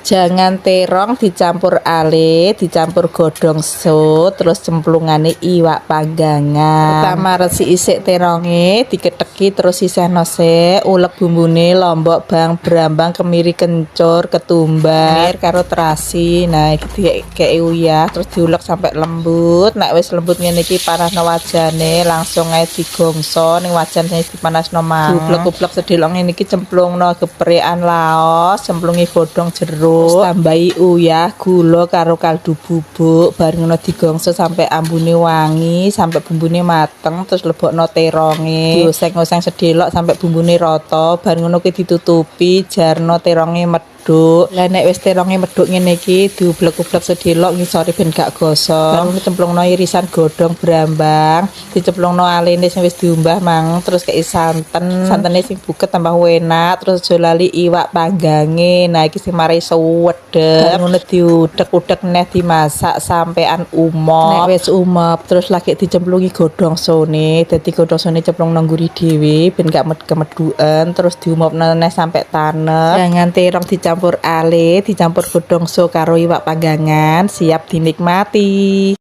Jangan terong dicampur ale, dicampur godhong so, terus cemplungane iwak panggangan. Pertama resi isik teronge diketeki terus sisihno sik, ulek bumbune lombok bang brambang kemiri kencur ketumbar karo terasi. Nah iki dikeki uyah terus diulek sampai lembut. Nek wis lembut ngene iki panasno wajane, langsung ae digongso ning wajan sing dipanasno mang. Ublek-ublek sedhelok ngene iki cemplungno geprekan laos, cemplungi godhong jeruk. Tambahi uyah, gula karo kaldu bubuk, bareng ngono digongso sampai ambune wangi, sampai bumbune mateng, terus lebokno teronge. Dioseng-oseng sedhelok sampai bumbune rata, bareng ngono ki ditutupi, jarno teronge medhuk. Lah nek wis teronge medhuk ngene iki diublek-ublek sedhelok ngisore ben gak gosong. Baru cemplungno irisan godhong brambang, dicemplungno alene sing wis diumbah mang, terus kei santen. Santene sing buket tambah enak, terus aja lali iwak panggange. Nah iki sing mari suwedeg. Ngono diudek-udek neh dimasak sampean umop. Nek wis umop terus lagi dicemplungi godhong sone. Dadi godhong sone cemplungno ngguri dhewe ben gak kemeduken, terus diumopno neh sampai tanek. Jangan terong dicampur ale, dicampur godhong so karo iwak panggangan, siap dinikmati.